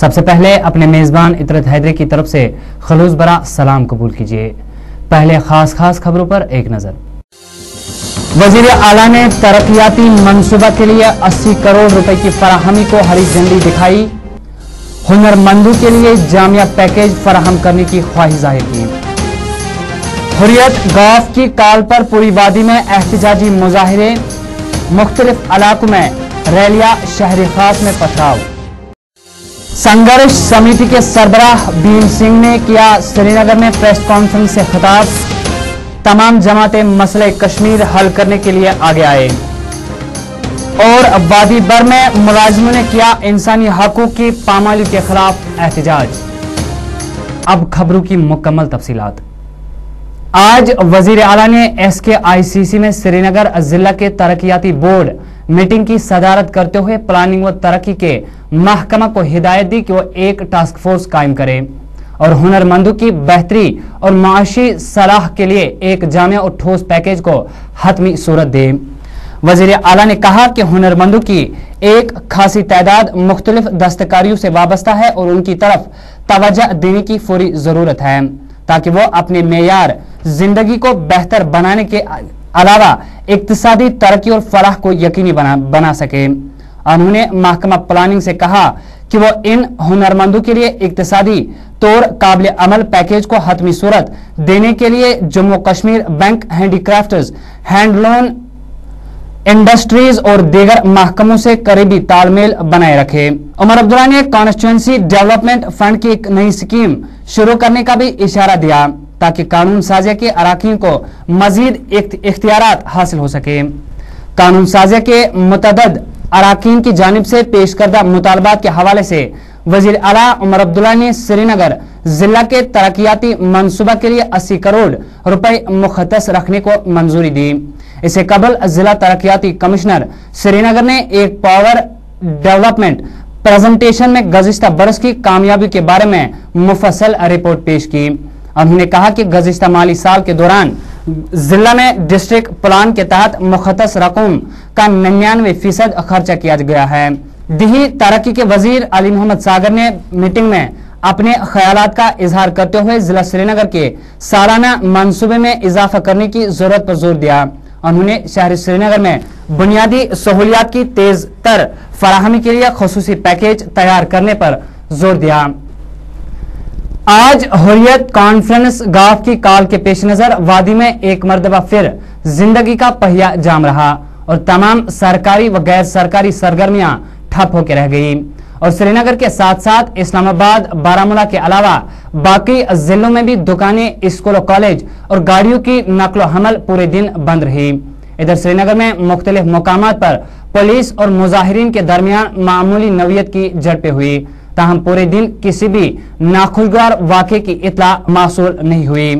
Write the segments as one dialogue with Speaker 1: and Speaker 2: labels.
Speaker 1: सबसे पहले अपने मेजबान इतरत हैदरी की तरफ से खलूस बरा सलाम कबूल कीजिए। पहले खास खबरों पर एक नजर। वजीर आला ने तरक्याती मंसूबा के लिए 80 करोड़ रुपए की फराहमी को हरी झंडी दिखाई। हुनरमंदों के लिए जामिया पैकेज फराहम करने की ख्वाहिश जाहिर की। हुर्रियत गौफ की काल पर पूरी वादी में एहतजाजी मुजाहिरे, मुख्तलिफ इलाकों में रैलियां, शहरी खास में पथराव। संघर्ष समिति के सरबराह भीम सिंह ने किया श्रीनगर में प्रेस कॉन्फ्रेंस से खिताब। तमाम जमातें मसले कश्मीर हल करने के लिए आगे आए। और वादी बर में मुलाजिमों ने किया इंसानी हकूक की पामाली के खिलाफ एहतजाज। अब खबरों की मुकम्मल तफसीलात। आज वजीर आला ने SKICC में श्रीनगर जिला के तरक्याती बोर्ड मीटिंग की सदारत करते हुए प्लानिंग व तरक्की के महकमा को हिदायत दी कि वो एक टास्क फोर्स कायम करे और हुनरमंदों की बेहतरी और माशी सलाह के लिए एक जामिया और ठोस पैकेज को हतमी सूरत दे। वजीर आला ने कहा कि हुनरमंदों की एक खासी तादाद मुख्तलिफ दस्तकारियों से वाबस्ता है और उनकी तरफ तवज्जो देने की फौरी जरूरत है ताकि वो अपने मेयार जिंदगी को बेहतर बनाने के अलावा इक्तिसादी तरक्की और फलाह को यकीनी बना सके। उन्होंने महकमा प्लानिंग से कहा कि वो इन हुनरमंदों के लिए इक्तिसादी तौर काबिल अमल पैकेज को हतमी सूरत देने के लिए Jammu Kashmir bank, handicrafters, handloom industries और दीगर महकमों से करीबी तालमेल बनाए रखे। उमर अब्दुल्ला ने कॉन्स्टिट्यूएंसी डेवलपमेंट फंड की एक नई स्कीम शुरू करने का भी इशारा दिया ताकि कानून साजिया के अराकीन को मजीद इख्तियारात हासिल हो सके। कानून साजिया के मुतअद्दिद अराकीन की जानिब से पेश करदा मुतालबात के हवाले से वजीर आला उमर अब्दुल्ला ने श्रीनगर जिला के तरक्याती मंसूबा के लिए 80 करोड़ रुपए मुख्तस रखने को मंजूरी दी। इससे कबल जिला तरक्याती कमिश्नर श्रीनगर ने एक पावर डेवलपमेंट प्रेजेंटेशन में गुज़िश्ता बरस की कामयाबी के बारे में मुफस्सल रिपोर्ट पेश की। उन्होंने कहा कि गुज़िश्ता माली साल के दौरान जिला में डिस्ट्रिक्ट प्लान के तहत मुख्तस रकम का 99% खर्चा किया गया है। दिही तरक्की के वजीर अली मोहम्मद सागर ने मीटिंग में अपने ख्यालात का इजहार करते हुए जिला श्रीनगर के सालाना मंसूबे में इजाफा करने की जरूरत पर जोर दिया। उन्होंने शहर श्रीनगर में बुनियादी सहूलियात की तेज तर फराहमी के लिए खुसूसी पैकेज तैयार करने पर जोर दिया। आज हुर्रियत कॉन्फ्रेंस गाफ की काल के पेश नजर वादी में एक मरतबा फिर जिंदगी का पहिया जाम रहा और तमाम सरकारी व गैर सरकारी सरगर्मियां ठप होकर रह गई और श्रीनगर के साथ साथ इस्लामाबाद, बारामूला के अलावा बाकी जिलों में भी दुकानें, स्कूल, कॉलेज और गाड़ियों की नकलो हमल पूरे दिन बंद रही। इधर श्रीनगर में मुख्तलिफ मुकामात पर पुलिस और मुजाहिरीन के दरमियान मामूली नौयत की झड़पें हुई, ताहम पूरे दिन किसी भी नाखुशगवार वाक़े की इत्तला मासूल नहीं हुई।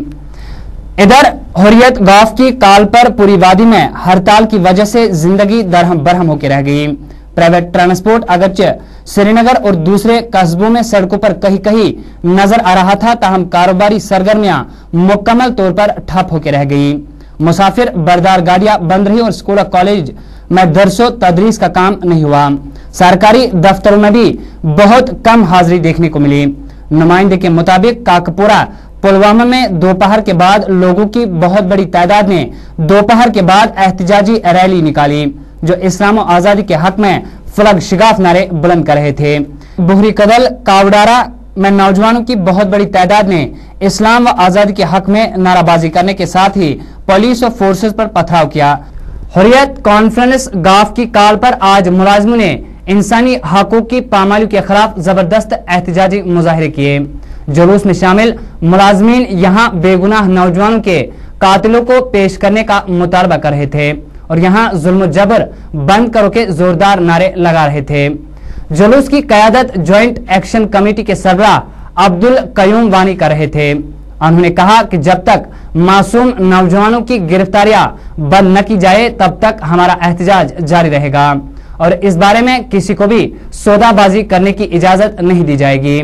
Speaker 1: इधर हुर्रियत गौफ की काल पर पूरी वादी में हड़ताल की वजह से जिंदगी दरहम बरहम होकर रह गई। प्राइवेट ट्रांसपोर्ट अगरचे श्रीनगर और दूसरे कस्बों में सड़कों पर कहीं कहीं नजर आ रहा था, ताहम कारोबारी सरगर्मियां मुकम्मल तौर पर ठप होकर रह गई। मुसाफिर बरदार गाड़ियां बंद रही और स्कूल कॉलेज में दरसो तदरीस का काम नहीं हुआ। सरकारी दफ्तरों में भी बहुत कम हाजिरी देखने को मिली। नुमाइंदे के मुताबिक काकपुरा, पुलवामा में दोपहर के बाद लोगों की बहुत बड़ी तादाद ने दोपहर के बाद एहतजाजी रैली निकाली जो इस्लाम और आजादी के हक में फ्लग शिगाफ नारे बुलंद कर रहे थे। बुहरी कदल, कावडारा में नौजवानों की बहुत बड़ी तादाद ने इस्लाम व आजादी के हक में नाराबाजी करने के साथ ही पुलिस और फोर्सेस पर पथराव किया। हुर्रियत कॉन्फ्रेंस गाफ की काल पर आज मुलाजिमों ने इंसानी हकूक की पामाली के खिलाफ जबरदस्त एहतजाजी मुजाहिरे किए। जुलूस में शामिल मुलाजमीन यहाँ बेगुनाह नौजवानों के कातिलों को पेश करने का मुतालबा कर रहे थे और यहाँ जुल्म जबर बंद करो के जोरदार नारे लगा रहे थे। जुलूस की क़यादत ज्वाइंट एक्शन कमेटी के सरबराह अब्दुल कयूम वानी कर रहे थे। उन्होंने कहा कि जब तक मासूम नौजवानों की गिरफ्तारियां बंद न की जाए तब तक हमारा एहतजाज जारी रहेगा और इस बारे में किसी को भी सौदाबाजी करने की इजाजत नहीं दी जाएगी।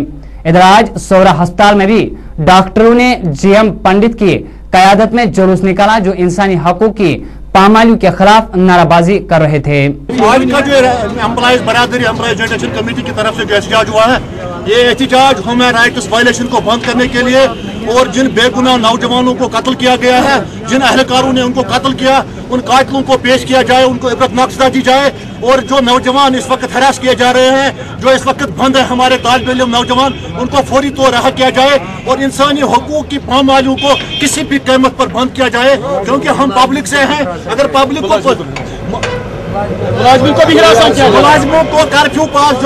Speaker 1: इधर आज सोरा अस्पताल में भी डॉक्टरों ने GM पंडित की क़यादत में जुलूस निकाला जो इंसानी हकूक की पामालू के खिलाफ नाराबाजी कर रहे थे।
Speaker 2: आज का जो एम्प्लॉइज बरादरी एम्प्लॉइज जॉइंट एक्शन कमेटी की तरफ से जो एहतजाज हुआ है, ये एहतजाज ह्यूमन राइट्स वायलेशन को बंद करने के लिए और जिन बेगुनाह नौजवानों को कत्ल किया गया है, जिन अहलकारों ने उनको कत्ल किया, उन कातिलों को पेश किया जाए, उनको इबरतनाक सजा दी जाए। और जो नौजवान इस वक्त हरास किए जा रहे हैं, जो इस वक्त बंद है हमारे तालिब इल्म नौजवान, उनको फौरी तौर रहा किया जाए और इंसानी हकूक की पामालियों को किसी भी कीमत पर बंद किया जाए, क्योंकि हम पब्लिक से हैं। अगर पब्लिक को मुलाजिमों को भी हिरासत किया, मुलाजिमों को कर्फ्यू पास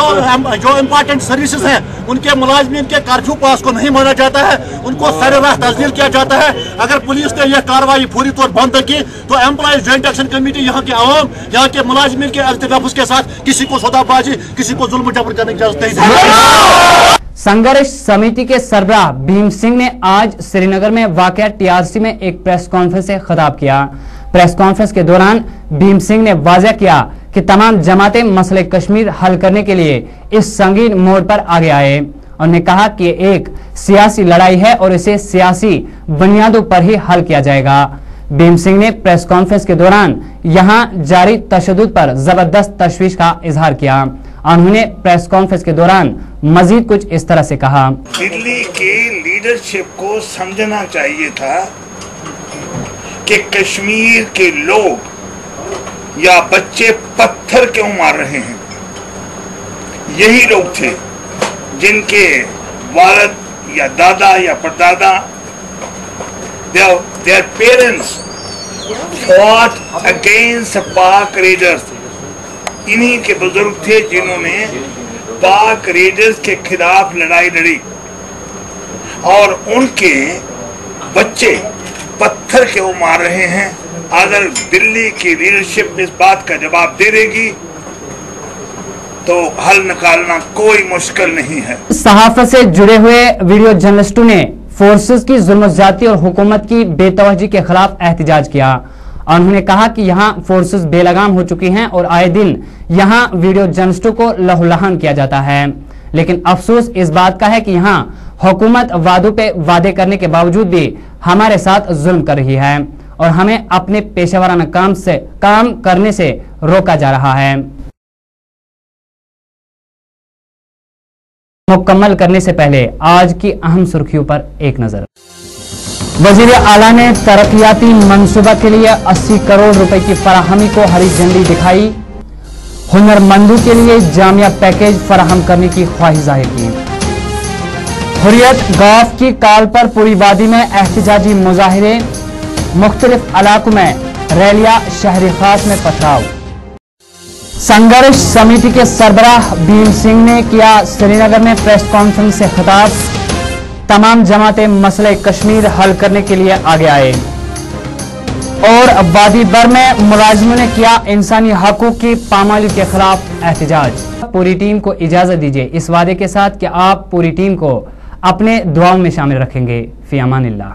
Speaker 2: जो इम्पोर्टेंट सर्विसेज हैं उनके मुलाजिमीन के कर्फ्यू पास को नहीं माना जाता है, उनको सरेराह तस्दील किया जाता है। अगर पुलिस ने यह कार्रवाई पूरी तौर बंद की तो एम्प्लॉइज जॉइंट एक्शन कमेटी यहाँ के आवाम, यहाँ के मुलाजिमीन के अल्तफाफ के साथ किसी को सौदाबाजी, किसी को जुल्म जबर करने की इजाजत नहीं देगी।
Speaker 1: संघर्ष समिति के सरबराह भीम सिंह ने आज श्रीनगर में वाक़या टीआरसी में एक प्रेस कॉन्फ्रेंस से खिताब किया। प्रेस कॉन्फ्रेंस के दौरान भीम सिंह ने वाज़ेह किया कि तमाम जमातें मसले कश्मीर हल करने के लिए इस संगीन मोड़ पर आगे आए। उन्होंने कहा कि एक सियासी लड़ाई है और इसे सियासी बुनियादों पर ही हल किया जाएगा। भीम सिंह ने प्रेस कॉन्फ्रेंस के दौरान यहां जारी तशद्दुद पर जबरदस्त तशवीश का इजहार किया। उन्होंने प्रेस कॉन्फ्रेंस के दौरान मजीद कुछ इस तरह से कहा।
Speaker 3: दिल्ली की लीडरशिप को समझना चाहिए था कि कश्मीर के लोग या बच्चे पत्थर क्यों मार रहे हैं। यही लोग थे जिनके वालिद या दादा या परदादा, their parents fought against पाक रेडर्स। इन्हीं के बुजुर्ग थे जिन्होंने पाक रेडर्स के खिलाफ लड़ाई लड़ी और उनके बच्चे पत्थर क्यों मार रहे हैं। अगर दिल्ली की लीडरशिप इस बात का जवाब दे देगी तो हल निकालना कोई मुश्किल नहीं है।
Speaker 1: सहाफत से जुड़े हुए वीडियो जर्नलिस्टों ने फोर्सेस की जुल्म ज्यादती और हुकूमत की बेतवज्जी के खिलाफ एहतजाज किया। उन्होंने कहा कि यहां फोर्सेस बेलगाम हो चुकी हैं और आए दिन यहां वीडियो जर्नलिस्टों को लहूलुहान किया जाता है। लेकिन अफसोस इस बात का है कि यहां हुकूमत वादों पे वादे करने के बावजूद भी हमारे साथ जुल्म कर रही है और हमें अपने पेशेवराना काम करने से रोका जा रहा है। मुकम्मल करने से पहले आज की अहम सुर्खियों पर एक नजर। वजीर आला ने तरक्याती मंसूबा के लिए 80 करोड़ रुपए की फराहमी को हरी झंडी दिखाई। हुनरमंदों के लिए जामिया पैकेज फराहम करने की ख्वाहिश जाहिर की। हुर्रियत गौफ की काल पर पूरी वादी में एहतजाजी मुजाहिरे, मुख्तलिफ इलाकों में रैलियां, शहरी खास में पथराव। संघर्ष समिति के सरबराह भीम सिंह ने किया श्रीनगर में प्रेस कॉन्फ्रेंस से खिताब। तमाम जमातें मसले कश्मीर हल करने के लिए आगे आए। और वादी बर में मुलाजिमों ने किया इंसानी हकूक की पामाली के खिलाफ एहतजाज। पूरी टीम को इजाजत दीजिए इस वादे के साथ कि आप पूरी टीम को अपने दुआओं में शामिल रखेंगे। फी अमानिल्लाह।